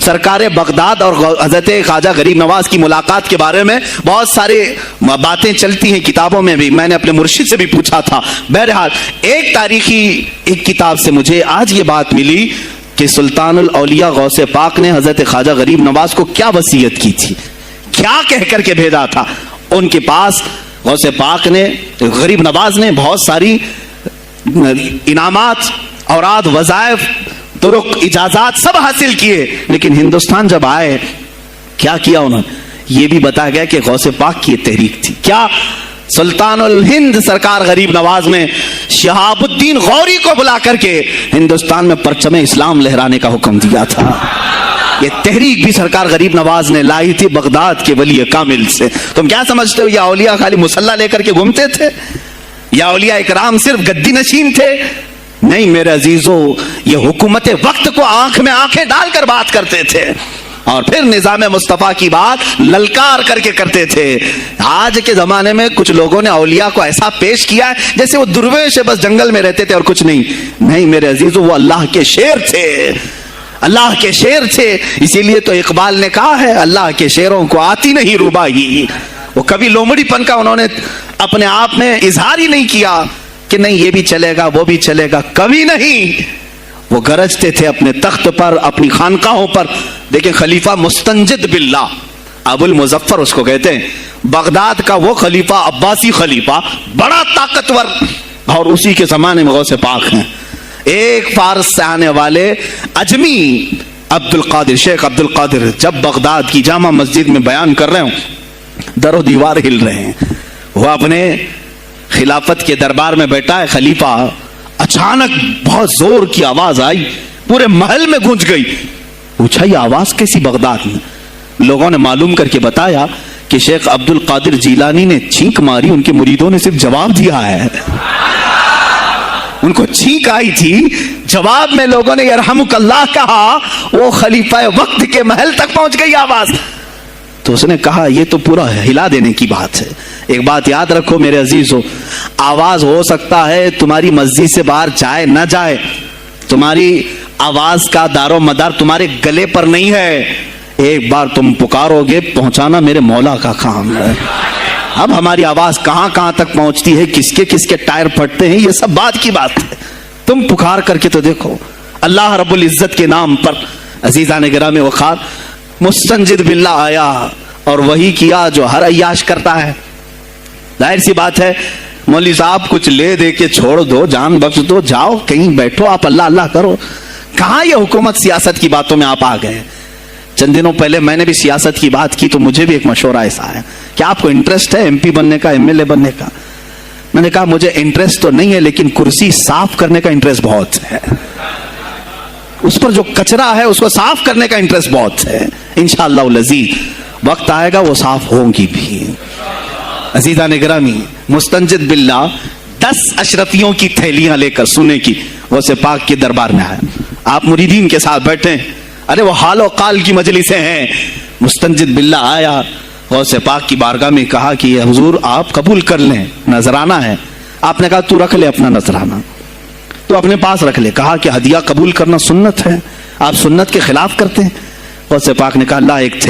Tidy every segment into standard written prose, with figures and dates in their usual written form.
سرکار بغداد اور حضرت خواجہ غریب نواز کی ملاقات کے بارے میں بہت سارے باتیں چلتی ہیں کتابوں میں بھی، میں نے اپنے مرشد سے بھی پوچھا تھا. بہرحال ایک تاریخی ایک کتاب سے مجھے آج یہ بات ملی کہ سلطان الاولیاء غوث پاک نے حضرت خواجہ غریب نواز کو کیا وصیت کی تھی، کیا کہہ کر کے بھیجا تھا. ان کے پاس غوث پاک نے، غریب نواز نے بہت ساری انعامات، اوراد، وظائف، طرق، اجازات سب حاصل کیے، لیکن ہندوستان جب آئے کیا کیا انہوں نے؟ یہ بھی بتایا گیا کہ غوث پاک کی تحریک تھی. کیا؟ سلطان الہند سرکار غریب نواز نے شہاب الدین غوری کو بلا کر کے ہندوستان میں پرچم اسلام لہرانے کا حکم دیا تھا. یہ تحریک بھی سرکار غریب نواز نے لائی تھی بغداد کے ولی کامل سے. تم کیا سمجھتے ہو یہ اولیاء خالی مسلح لے کر کے گھومتے تھے؟ یا اولیاء اکرام صرف گدی نشین تھے؟ نہیں میرے عزیزو، یہ حکومت وقت کو آنکھ میں آنکھیں ڈال کر بات کرتے تھے اور پھر نظام مصطفیٰ کی بات للکار کر کے کرتے تھے. آج کے زمانے میں کچھ لوگوں نے اولیاء کو ایسا پیش کیا ہے جیسے وہ درویش بس جنگل میں رہتے تھے اور کچھ نہیں. نہیں میرے عزیزو، وہ اللہ کے شیر تھے، اللہ کے شیر تھے. اسی لیے تو اقبال نے کہا ہے اللہ کے شیروں کو آتی نہیں ربائی. وہ کبھی لومڑی پن کا انہوں نے اپنے آپ میں اظہار ہی نہیں کیا کہ نہیں یہ بھی چلے گا وہ بھی چلے گا، کبھی نہیں. وہ گرجتے تھے اپنے تخت پر، اپنی خانقاہوں پر. دیکھیں خلیفہ مستنجد باللہ، ابو المظفر اس کو کہتے ہیں، بغداد کا وہ خلیفہ، عباسی خلیفہ، بڑا طاقتور، اور اسی کے زمانے میں غوث پاک ہیں. ایک فارس سے آنے والے اجمی عبد القادر، شیخ عبد القادر، جب بغداد کی جامع مسجد میں بیان کر رہے ہوں در و دیوار ہل رہے ہیں. وہ اپنے خلافت کے دربار میں بیٹھا ہے خلیفہ، اچانک بہت زور کی آواز آئی، پورے محل میں گونج گئی. پوچھا یہ آواز کیسی بغداد میں؟ لوگوں نے معلوم کر کے بتایا کہ شیخ عبد القادر جیلانی نے چھینک ماری، ان کے مریدوں نے صرف جواب دیا ہے. ان کو چھینک آئی تھی، جواب میں لوگوں نے یرحمک اللہ کہا، وہ خلیفہ وقت کے محل تک پہنچ گئی آواز. تو اس نے کہا یہ تو پورا ہلا دینے کی بات ہے. ایک بات یاد رکھو میرے عزیزو، آواز ہو سکتا ہے تمہاری مسجد سے باہر جائے نہ جائے، تمہاری آواز کا دار و مدار تمہارے گلے پر نہیں ہے. ایک بار تم پکارو گے، پہنچانا میرے مولا کا کام ہے. اب ہماری آواز کہاں کہاں تک پہنچتی ہے، کس کے ٹائر پھٹتے ہیں، یہ سب بات کی بات ہے. تم پکار کر کے تو دیکھو اللہ رب العزت کے نام پر. عزیزان گرامی وقار، مستنجد باللہ آیا اور وہی کیا جو ہر عیاش کرتا ہے. ظاہر سی بات ہے مولوی صاحب کچھ لے دے کے چھوڑ دو، جان بخش دو، جاؤ کہیں بیٹھو، آپ اللہ اللہ کرو. کہاں یہ حکومت سیاست کی باتوں میں آپ آ گئے؟ چند دنوں پہلے میں نے بھی سیاست کی بات کی تو مجھے بھی ایک مشورہ ایسا ہے کہ آپ کو انٹرسٹ ہے ایم پی بننے کا، ایم ایل اے بننے کا؟ میں نے کہا مجھے انٹرسٹ تو نہیں ہے لیکن کرسی صاف کرنے کا انٹرسٹ بہت ہے، اس پر جو کچرا ہے اس کو صاف کرنے کا انٹرسٹ بہت ہے. انشاءاللہ العزیز وقت آئے گا وہ صاف ہوں گی بھی. عزیزان گرامی، مستنجد باللہ 10 اشرفیوں کی تھیلیاں لے کر سونے کی غوث پاک کے دربار میں آیا. آپ مریدین کے ساتھ بیٹھے، ارے وہ حال و قال کی مجلسیں ہیں. مستنجد باللہ آیا غوث پاک کی بارگاہ میں، کہا کہ حضور آپ قبول کر لیں، نذرانہ ہے. آپ نے کہا تو رکھ لے اپنا نذرانہ، تو اپنے پاس رکھ لے. کہا کہ ہدیہ قبول کرنا سنت ہے، آپ سنت کے خلاف کرتے ہیں. غوث پاک نے کہا لا ایک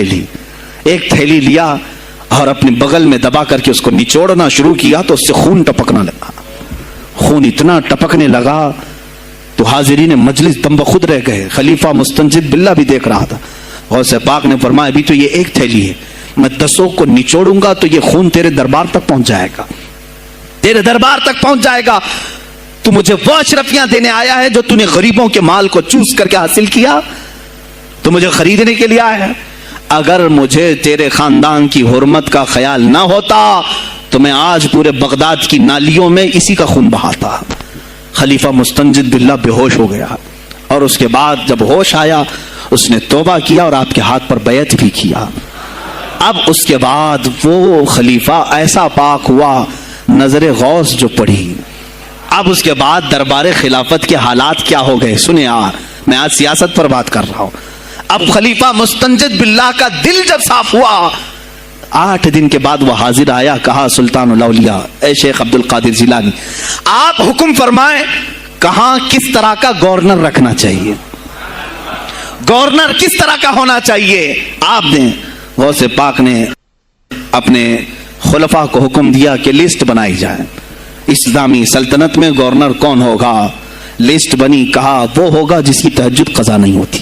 تھیلی لیا اور اپنے بغل میں دبا کر کے اس کو نچوڑنا شروع کیا تو اس سے خون ٹپکنا لگا. خون اتنا ٹپکنے لگا تو حاضرین مجلس دم بخود رہ گئے. خلیفہ مستنجد باللہ بھی دیکھ رہا تھا. غوث پاک نے فرمایا ابھی تو یہ ایک تھیلی ہے، میں 10 کو نچوڑوں گا تو یہ خون تیرے دربار تک پہنچ جائے گا، تیرے دربار تک پہنچ جائے گا. تو مجھے وہ اشرفیاں دینے آیا ہے جو تو نے غریبوں کے مال کو چوس کر کے حاصل کیا، تو مجھے خریدنے کے لیے آیا ہے. اگر مجھے تیرے خاندان کی حرمت کا خیال نہ ہوتا تو میں آج پورے بغداد کی نالیوں میں اسی کا خون بہاتا. خلیفہ مستنجد باللہ بے ہوش ہو گیا اور اس کے بعد جب ہوش آیا اس نے توبہ کیا اور آپ کے ہاتھ پر بیعت بھی کیا. اب اس کے بعد وہ خلیفہ ایسا پاک ہوا، نظر غوث جو پڑھی. اب اس کے بعد دربار خلافت کے حالات کیا ہو گئے سنیں. میں آج سیاست پر بات کر رہا ہوں. اب خلیفہ مستنجد باللہ کا دل جب صاف ہوا، 8 دن کے بعد وہ حاضر آیا. کہا سلطان الاولیاء اے شیخ عبد القادر جیلانی، آپ حکم فرمائیں کہاں کس طرح کا گورنر رکھنا چاہیے. گورنر کس طرح کا ہونا چاہیے؟ آپ نے غوث پاک نے اپنے خلفاء کو حکم دیا کہ لسٹ بنائی جائے، اسلامی سلطنت میں گورنر کون ہوگا؟ لسٹ بنی، کہا وہ ہوگا جس کی تہجد قضا نہیں ہوتی،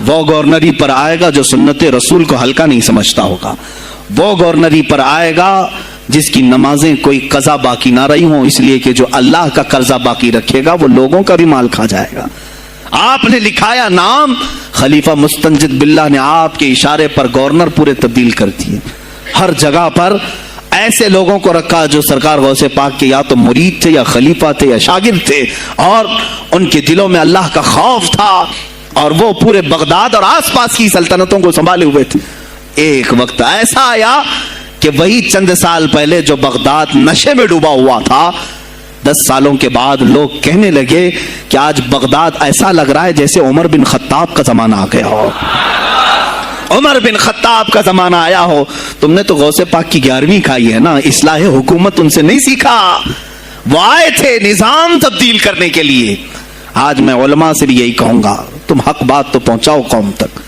وہ گورنری پر آئے گا جو سنت رسول کو ہلکا نہیں سمجھتا ہوگا، وہ گورنری پر آئے گا جس کی نمازیں کوئی قضا باقی نہ رہی ہوں، اس لیے کہ جو اللہ کا قرضہ باقی رکھے گا وہ لوگوں کا بھی مال کھا جائے گا۔ آپ نے لکھایا نام، خلیفہ مستنجد باللہ نے آپ کے اشارے پر گورنر پورے تبدیل کر دیے۔ ہر جگہ پر ایسے لوگوں کو رکھا جو سرکار غوث پاک کے یا تو مرید تھے یا خلیفہ تھے یا شاگرد تھے، اور ان کے دلوں میں اللہ کا خوف تھا، اور وہ پورے بغداد اور آس پاس کی سلطنتوں کو سنبھالے ہوئے تھے۔ ایک وقت ایسا آیا کہ وہی چند سال پہلے جو بغداد نشے میں ڈوبا ہوا تھا، 10 سالوں کے بعد لوگ کہنے لگے کہ آج بغداد ایسا لگ رہا ہے جیسے عمر بن خطاب کا زمانہ آ گیا ہو، عمر بن خطاب کا زمانہ آیا ہو۔ تم نے تو غوث پاک کی 11ویں کھائی ہے نا، اصلاح حکومت ان سے نہیں سیکھا، وہ آئے تھے نظام تبدیل کرنے کے لیے۔ آج میں علماء سے بھی یہی کہوں گا، تم حق بات تو پہنچاؤ قوم تک،